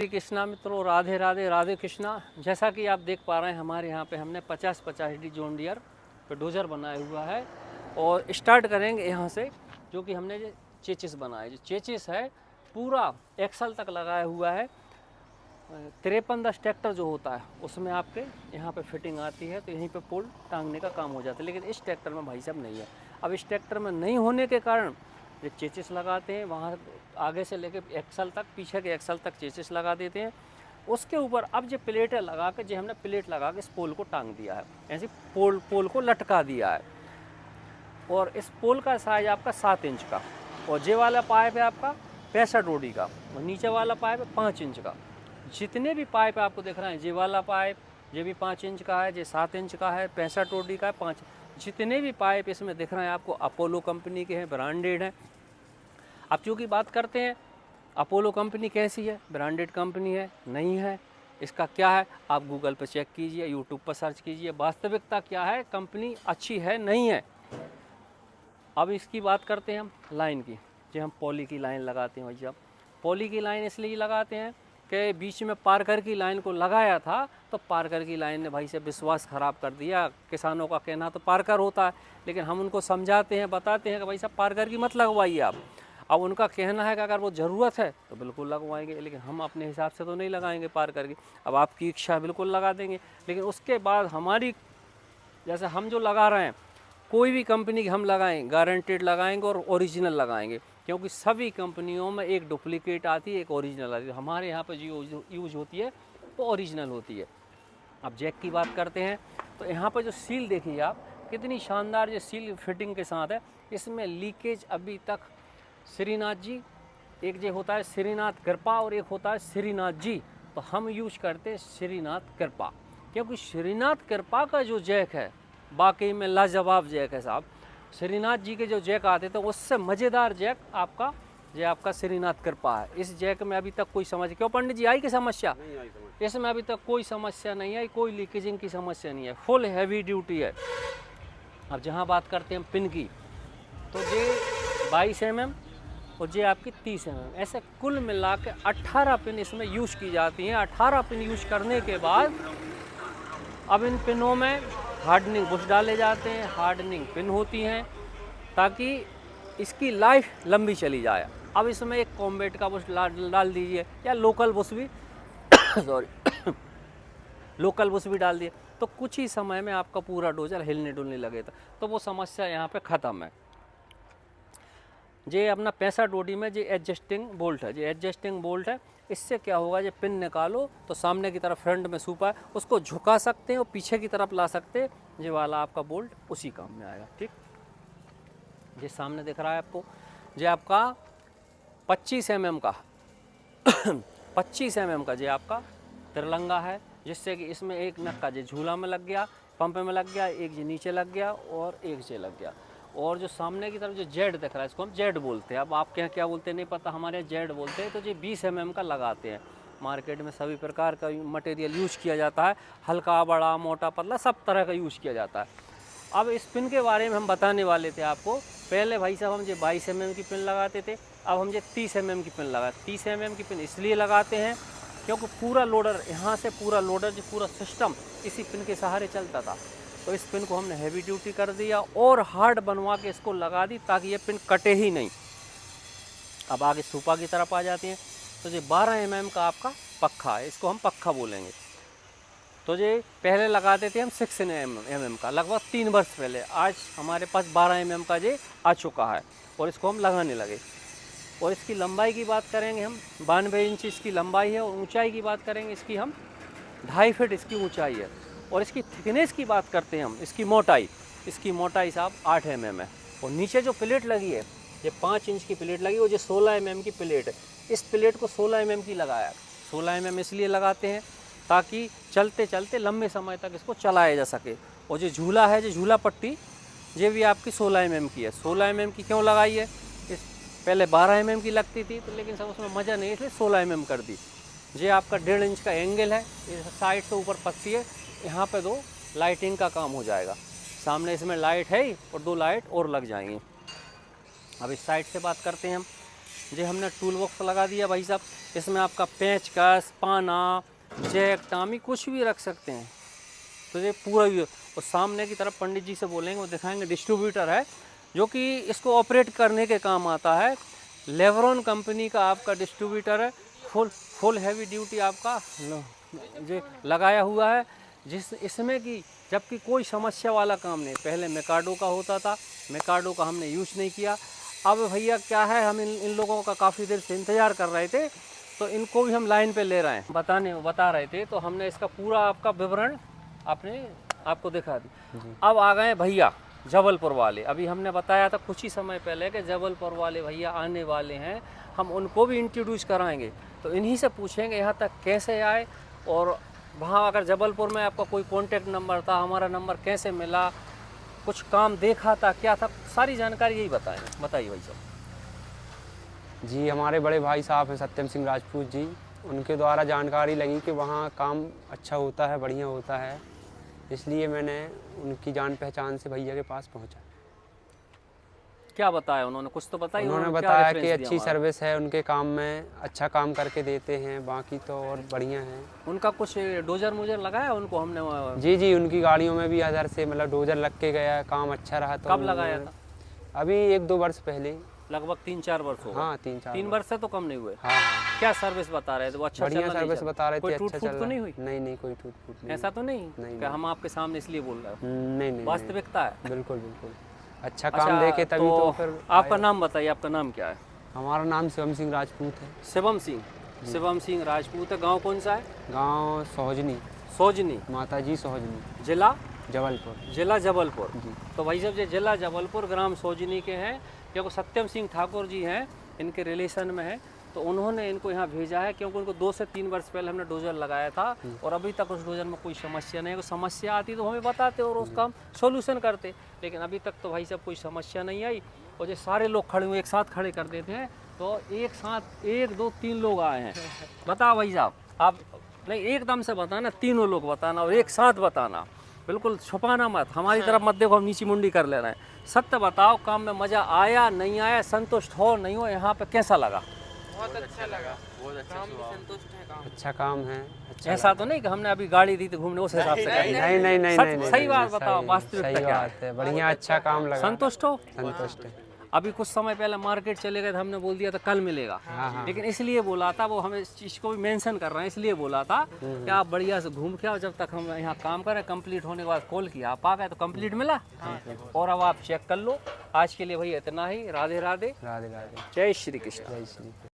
श्री कृष्णा मित्रों, राधे राधे, राधे कृष्णा। जैसा कि आप देख पा रहे हैं, हमारे यहाँ पे हमने 50-50 जॉन डियर पे डोजर बनाया हुआ है और स्टार्ट करेंगे यहाँ से। जो कि हमने जो चेचिस बनाया, जो चेचिस है पूरा एक्सल तक लगाया हुआ है। 53-10 ट्रैक्टर जो होता है उसमें आपके यहाँ पे फिटिंग आती है, तो यहीं पे पोल टांगने का काम हो जाता है। लेकिन इस ट्रैक्टर में भाई साहब नहीं है। अब इस ट्रैक्टर में नहीं होने के कारण जो चेचिस लगाते हैं वहाँ आगे से लेके एक्सल तक, पीछे के एक्सल तक चेचिस लगा देते हैं। उसके ऊपर अब जो प्लेटें लगा के, जो हमने प्लेट लगा के इस पोल को टांग दिया है, ऐसे पोल को लटका दिया है। और इस पोल का साइज आपका 7 इंच का, और ये वाला पाइप है आपका 65 OD का, और नीचे वाला पाइप है 5 इंच का। जितने भी पाइप आपको दिख रहे हैं, ये वाला पाइप ये भी 5 इंच का है, ये 7 इंच का है, 65 OD का है 5। जितने भी पाइप इसमें दिख रहे हैं आपको अपोलो कंपनी के हैं, ब्रांडेड हैं। अब चूँकि बात करते हैं अपोलो कंपनी कैसी है, ब्रांडेड कंपनी है नहीं है, इसका क्या है आप गूगल पर चेक कीजिए, यूट्यूब पर सर्च कीजिए, वास्तविकता क्या है, कंपनी अच्छी है नहीं है। अब इसकी बात करते हैं हम लाइन की। जो हम पॉली की लाइन लगाते हैं भैया, पॉली की लाइन इसलिए लगाते हैं कि बीच में पार्कर की लाइन को लगाया था, तो पार्कर की लाइन ने भाई से विश्वास ख़राब कर दिया। किसानों का कहना तो पार्कर होता है, लेकिन हम उनको समझाते हैं, बताते हैं कि भाई साहब पार्कर की मत लगवाइए आप। अब उनका कहना है कि अगर वो ज़रूरत है तो बिल्कुल लगवाएंगे, लेकिन हम अपने हिसाब से तो नहीं लगाएंगे पार्कर की। अब आपकी इच्छा बिल्कुल लगा देंगे, लेकिन उसके बाद हमारी, जैसे हम जो लगा रहे हैं, कोई भी कंपनी की हम लगाएं गारंटेड लगाएंगे और ओरिजिनल लगाएंगे, क्योंकि सभी कंपनियों में एक डुप्लीकेट आती है, एक ओरिजिनल आती है। हमारे यहाँ पर जो यूज होती है वो ओरिजिनल होती है। अब जैक की बात करते हैं तो यहाँ पर जो सील देखिए आप, कितनी शानदार जो सील फिटिंग के साथ है। इसमें लीकेज अभी तक श्रीनाथ जी, एक जो होता है श्रीनाथ कृपा और एक होता है श्रीनाथ जी, तो हम यूज करते हैं श्रीनाथ कृपा, क्योंकि श्रीनाथ कृपा का जो जैक है वाकई में लाजवाब जैक है साहब। श्रीनाथ जी के जो जैक आते थे उससे मज़ेदार जैक आपका श्रीनाथ कृपा है। इस जैक में अभी तक कोई समस्या, क्यों पंडित जी आई की समस्या? नहीं आई समझ। इसमें अभी तक कोई समस्या नहीं आई, कोई लीकेजिंग की समस्या नहीं है, फुल हैवी ड्यूटी है। अब जहाँ बात करते हैं पिन की, तो ये 22 mm और ये आपकी 30 mm, ऐसे कुल मिला के 18 पिन इसमें यूज की जाती हैं। 18 पिन यूज करने के बाद अब इन पिनों में हार्डनिंग बुश डाले जाते हैं, हार्डनिंग पिन होती हैं ताकि इसकी लाइफ लंबी चली जाए। अब इसमें एक कॉम्बैट का बुश डाल दीजिए, या लोकल बुश भी सॉरी लोकल बुश भी डाल दिए, तो कुछ ही समय में आपका पूरा डोजर हिलने डुलने लगे था, तो वो समस्या यहाँ पे ख़त्म है। ये अपना 65 OD में जो एडजस्टिंग बोल्ट है, जो एडजस्टिंग बोल्ट है, इससे क्या होगा, ये पिन निकालो तो सामने की तरफ फ्रंट में सूपा है, उसको झुका सकते हैं और पीछे की तरफ ला सकते हैं। ये वाला आपका बोल्ट उसी काम में आएगा। ठीक, ये सामने दिख रहा है आपको, ये आपका 25 mm का 25 mm का ये आपका तिरलंगा है, जिससे कि इसमें एक नक्का ये झूला में लग गया, पंप में लग गया, एक ये नीचे लग गया और एक ये लग गया। और जो सामने की तरफ जो जेड दिख रहा है, इसको हम जेड बोलते हैं। अब आपके यहाँ क्या बोलते हैं नहीं पता, हमारे यहाँ जेड बोलते हैं। तो ये 20 mm का लगाते हैं। मार्केट में सभी प्रकार का मटेरियल यूज किया जाता है, हल्का बड़ा मोटा पतला सब तरह का यूज किया जाता है। अब इस पिन के बारे में हम बताने वाले थे आपको। पहले भाई साहब हम ये 22 mm की पिन लगाते थे, अब हम ये 30 mm की पिन लगाते। 30 mm की पिन इसलिए लगाते हैं क्योंकि पूरा लोडर, यहाँ से पूरा लोडर जो पूरा सिस्टम इसी पिन के सहारे चलता था। तो इस पिन को हमने हैवी ड्यूटी कर दिया और हार्ड बनवा के इसको लगा दी ताकि ये पिन कटे ही नहीं। अब आगे सूपा की तरफ आ जाते हैं, तो ये 12 mm का आपका पक्खा है, इसको हम पक्खा बोलेंगे। तो ये पहले लगाते थे हम 6 mm का, लगभग 3 वर्ष पहले। आज हमारे पास 12 mm का ये आ चुका है और इसको हम लगाने लगे। और इसकी लंबाई की बात करेंगे हम, 92 इंच इसकी लंबाई है, और ऊंचाई की बात करेंगे इसकी हम 2.5 फीट इसकी ऊंचाई है। और इसकी थिकनेस की बात करते हैं हम, इसकी मोटाई साहब 8 mm है। और नीचे जो प्लेट लगी है ये 5 इंच की प्लेट लगी, और जो 16 mm की प्लेट है, इस प्लेट को 16 mm की लगाया। 16 mm इसलिए लगाते हैं ताकि चलते चलते लंबे समय तक इसको चलाया जा सके। और जो झूला है, जो झूला पट्टी, ये भी आपकी 16 mm की है। 16 mm की क्यों लगाई है, पहले 12 mm की लगती थी, तो लेकिन सब उसमें मज़ा नहीं, इसलिए 16 mm कर दी। ये आपका 1.5 इंच का एंगल है, इस साइड से ऊपर पत्ती है, यहाँ पे 2 लाइटिंग का काम हो जाएगा। सामने इसमें लाइट है और 2 लाइट और लग जाएंगी। अब इस साइड से बात करते हैं हम, जो हमने टूल बॉक्स लगा दिया भाई साहब। इसमें आपका पेचकस, पाना, जैक, टामी कुछ भी रख सकते हैं। तो ये पूरा ही, और सामने की तरफ पंडित जी से बोलेंगे, वो दिखाएंगे डिस्ट्रीब्यूटर है जो कि इसको ऑपरेट करने के काम आता है। लेवरॉन कंपनी का आपका डिस्ट्रीब्यूटर है, फुल हैवी ड्यूटी आपका जो लगाया हुआ है, जिस इसमें कि जबकि कोई समस्या वाला काम नहीं। पहले मिकाडो का होता था, मिकाडो का हमने यूज़ नहीं किया। अब भैया क्या है, हम इन लोगों का काफ़ी देर से इंतज़ार कर रहे थे, तो इनको भी हम लाइन पे ले रहे हैं, बता रहे थे, तो हमने इसका पूरा आपका विवरण आपको दिखा दी। अब आ गए भैया जबलपुर वाले। अभी हमने बताया था कुछ ही समय पहले कि जबलपुर वाले भैया आने वाले हैं, हम उनको भी इंट्रोड्यूस कराएंगे। तो इन्हीं से पूछेंगे यहाँ तक कैसे आए, और वहाँ अगर जबलपुर में आपका कोई कॉन्टैक्ट नंबर था, हमारा नंबर कैसे मिला, कुछ काम देखा था, क्या था, सारी जानकारी यही बताइए भाई साहब। जी, हमारे बड़े भाई साहब हैं सत्यम सिंह राजपूत जी, उनके द्वारा जानकारी लगी कि वहाँ काम अच्छा होता है, बढ़िया होता है, इसलिए मैंने उनकी जान पहचान से भैया के पास पहुँचा। क्या बताया उन्होंने, कुछ तो बताइए। उन्होंने बताया कि अच्छी सर्विस है उनके काम में, अच्छा काम करके देते हैं, बाकी तो और बढ़िया है। उनका कुछ डोजर मुझर लगाया उनको हमने? जी, उनकी गाड़ियों में भी इधर से मतलब डोजर लग के गया, काम अच्छा रहा। तो कब लगाया था? अभी 1-2 वर्ष पहले। लगभग 3-4 वर्ष हो गए। हाँ, 3 वर्ष से तो कम नहीं हुए। हाँ। क्या सर्विस बता रहे थे वो? अच्छा बढ़िया सर्विस बता रहे थे, कोई अच्छा टूट फूट तो नहीं हुई? नहीं, कोई टूट फूट नहीं। ऐसा तो नहीं कि हम आपके सामने इसलिए बोल रहे हैं? नहीं, वास्तविकता है। बिल्कुल अच्छा काम देखे तभी तो फिर। आपका नाम बताइए, आपका नाम क्या है? हमारा नाम शिवम सिंह राजपूत है। शिवम सिंह राजपूत है। गांव कौन सा है? गांव सोजनी, माताजी सोजनी, जिला जबलपुर जी। तो भाई साहब, ये जिला जबलपुर, ग्राम सोजनी के हैं। क्योंकि सत्यम सिंह ठाकुर जी हैं, इनके रिलेशन में है, तो उन्होंने इनको यहाँ भेजा है, क्योंकि उनको 2 से 3 वर्ष पहले हमने डोजर लगाया था, और अभी तक उस डोजर में कोई समस्या नहीं है। कोई समस्या आती तो हमें बताते और उसका हम सोल्यूशन करते, लेकिन अभी तक तो भाई साहब कोई समस्या नहीं आई। और जो सारे लोग खड़े हुए एक साथ खड़े कर देते हैं, तो एक साथ 1, 2, 3 लोग आए हैं। बताओ भाई साहब, आप नहीं एकदम से बताना, तीनों लोग बताना और एक साथ बताना, बिल्कुल छुपाना मत, हमारी तरफ मत देखो, हम नीची मुंडी कर ले रहे हैं। सत्य बताओ, काम में मज़ा आया नहीं आया, संतुष्ट हो नहीं हो, यहाँ पे कैसा लगा? बहुत अच्छा लगा, बहुत अच्छा काम है। ऐसा तो नहीं कि हमने अभी गाड़ी दी थी घूमने उस हिसाब से? नहीं, सही बात बताओ, वास्तविकता क्या है? बढ़िया अच्छा काम लगा। संतुष्ट हो? संतुष्ट है। अभी कुछ समय पहले मार्केट चले गए थे, हमने बोल दिया था कल मिलेगा। हाँ। लेकिन इसलिए बोला था, वो हमें इस चीज़ को भी मेंशन कर रहे हैं, इसलिए बोला था कि आप बढ़िया से घूम के आओ, जब तक हम यहाँ काम करें। कंप्लीट होने के बाद कॉल किया, आप आ गए तो कंप्लीट मिला। और अब आप चेक कर लो। आज के लिए भैया इतना ही। राधे राधे, राधे। जय श्री कृष्ण। जय श्री।